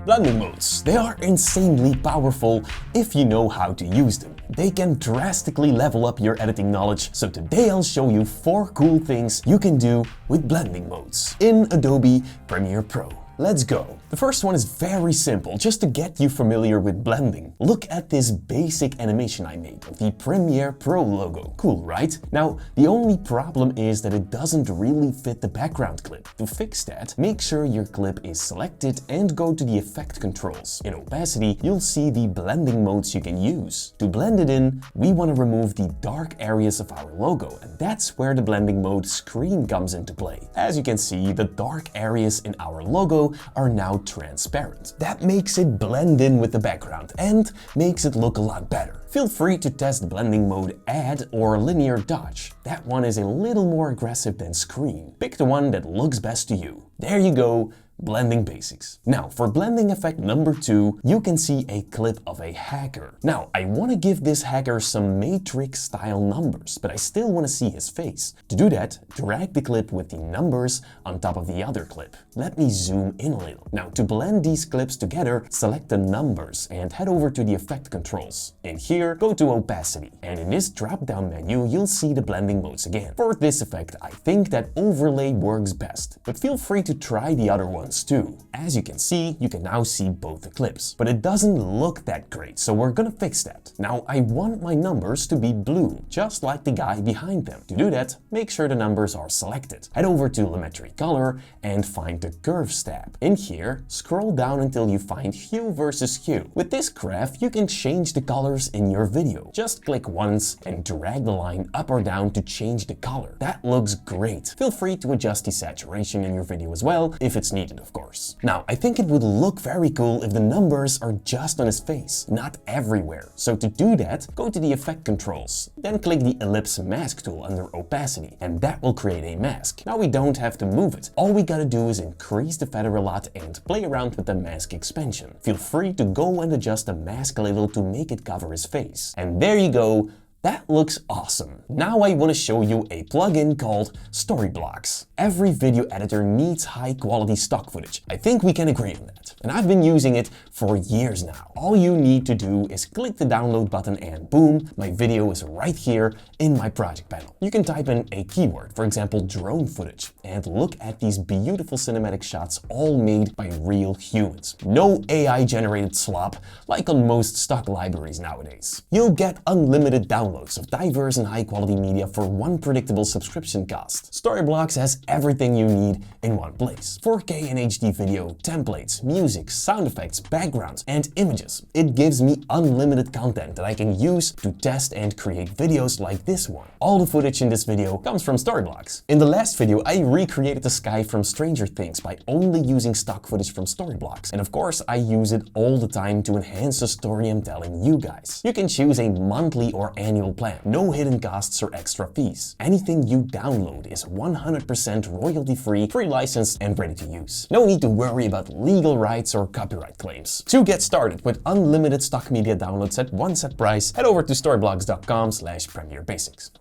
Blending modes. They are insanely powerful if you know how to use them. They can drastically level up your editing knowledge, so today I'll show you 4 cool things you can do with blending modes in Adobe Premiere Pro. Let's go. The first one is very simple, just to get you familiar with blending. Look at this basic animation I made of the Premiere Pro logo. Cool, right? Now, the only problem is that it doesn't really fit the background clip. To fix that, make sure your clip is selected and go to the effect controls. In opacity, you'll see the blending modes you can use. To blend it in, we want to remove the dark areas of our logo, and that's where the blending mode screen comes into play. As you can see, the dark areas in our logo are now transparent. That makes it blend in with the background and makes it look a lot better. Feel free to test blending mode Add or Linear Dodge. That one is a little more aggressive than Screen. Pick the one that looks best to you. There you go. Blending basics. Now, for blending effect number 2, you can see a clip of a hacker. Now, I want to give this hacker some Matrix style numbers, but I still want to see his face. To do that, drag the clip with the numbers on top of the other clip. Let me zoom in a little. Now, to blend these clips together, select the numbers and head over to the effect controls. In here, go to opacity, and in this drop-down menu, you'll see the blending modes again. For this effect, I think that overlay works best, but feel free to try the other ones too. As you can see, you can now see both the clips, but it doesn't look that great, so we're gonna fix that. Now, I want my numbers to be blue, just like the guy behind them. To do that, make sure the numbers are selected. Head over to Lumetri Color and find the Curves tab. In here, scroll down until you find Hue versus Hue. With this graph, you can change the colors in your video. Just click once and drag the line up or down to change the color. That looks great. Feel free to adjust the saturation in your video as well if it's needed, of course. Now, I think it would look very cool if the numbers are just on his face, not everywhere. So to do that, go to the effect controls, then click the ellipse mask tool under opacity, and that will create a mask. Now we don't have to move it. All we gotta do is increase the feather a lot and play around with the mask expansion. Feel free to go and adjust the mask a little to make it cover his face. And there you go. That looks awesome. Now I want to show you a plugin called Storyblocks. Every video editor needs high quality stock footage. I think we can agree on that. And I've been using it for years now. All you need to do is click the download button and boom, my video is right here in my project panel. You can type in a keyword, for example, drone footage, and look at these beautiful cinematic shots all made by real humans. No AI generated slop like on most stock libraries nowadays. You'll get unlimited downloads of diverse and high-quality media for one predictable subscription cost. Storyblocks has everything you need in one place. 4K and HD video, templates, music, sound effects, backgrounds, and images. It gives me unlimited content that I can use to test and create videos like this one. All the footage in this video comes from Storyblocks. In the last video, I recreated the sky from Stranger Things by only using stock footage from Storyblocks. And of course, I use it all the time to enhance the story I'm telling you guys. You can choose a monthly or annual plan. No hidden costs or extra fees. Anything you download is 100% royalty-free, free licensed, and ready to use. No need to worry about legal rights or copyright claims. To get started with unlimited stock media downloads at one set price, head over to storyblocks.com/premierebasics.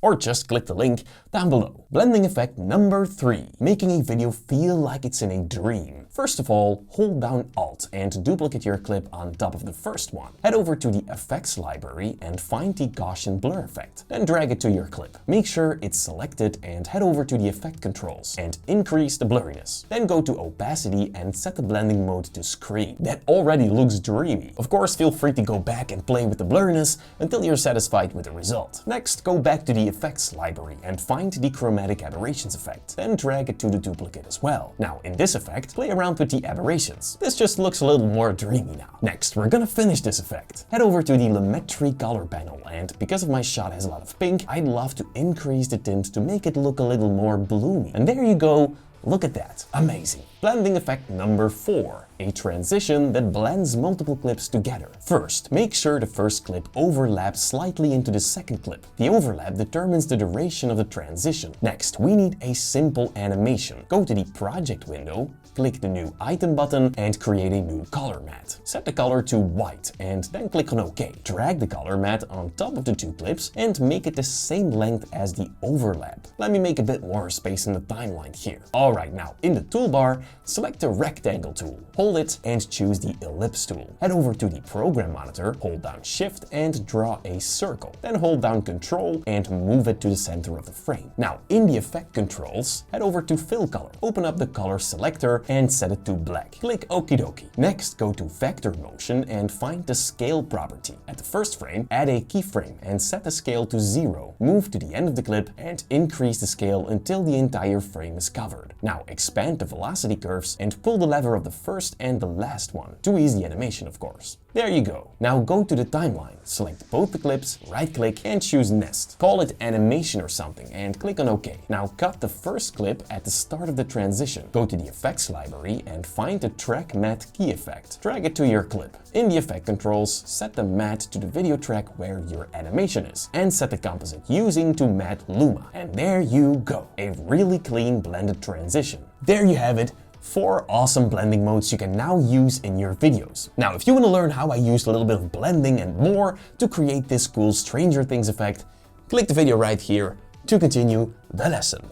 Or just click the link down below. Blending effect number 3, making a video feel like it's in a dream. First of all, hold down Alt and duplicate your clip on top of the first one. Head over to the Effects library and find the Gaussian blur effect. Then drag it to your clip. Make sure it's selected and head over to the effect controls and increase the blurriness. Then go to opacity and set the blending mode to screen. That already looks dreamy. Of course, feel free to go back and play with the blurriness until you're satisfied with the result. Next, go back to the Effects library and find the Chromatic Aberrations effect. Then drag it to the duplicate as well. Now, in this effect, play around with the aberrations. This just looks a little more dreamy now. Next, we're gonna finish this effect. Head over to the Lumetri Color panel, and because of my shot has a lot of pink, I'd love to increase the tint to make it look a little more bloomy. And there you go. Look at that. Amazing. Blending effect number 4. A transition that blends multiple clips together. First, make sure the first clip overlaps slightly into the second clip. The overlap determines the duration of the transition. Next, we need a simple animation. Go to the project window, click the new item button and create a new color matte. Set the color to white and then click on OK. Drag the color matte on top of the two clips and make it the same length as the overlap. Let me make a bit more space in the timeline here. Alright, now in the toolbar, select the rectangle tool. Hold it and choose the ellipse tool. Head over to the program monitor, hold down Shift and draw a circle. Then hold down Ctrl and move it to the center of the frame. Now in the effect controls, head over to fill color. Open up the color selector and set it to black. Click Okie dokie. Next, go to vector motion and find the scale property. At the first frame, add a keyframe and set the scale to 0. Move to the end of the clip and increase the scale until the entire frame is covered. Now expand the velocity curves and pull the lever of the first and the last one. To ease the animation, of course. There you go. Now go to the timeline, select both the clips, right click and choose Nest. Call it animation or something and click on OK. Now cut the first clip at the start of the transition. Go to the effects library and find the track matte key effect. Drag it to your clip. In the effect controls, set the matte to the video track where your animation is and set the composite using to matte Luma. And there you go. A really clean blended transition. There you have it. 4 awesome blending modes you can now use in your videos. Now, if you want to learn how I used a little bit of blending and more to create this cool Stranger Things effect, click the video right here to continue the lesson.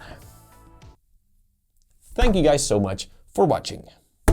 Thank you guys so much for watching.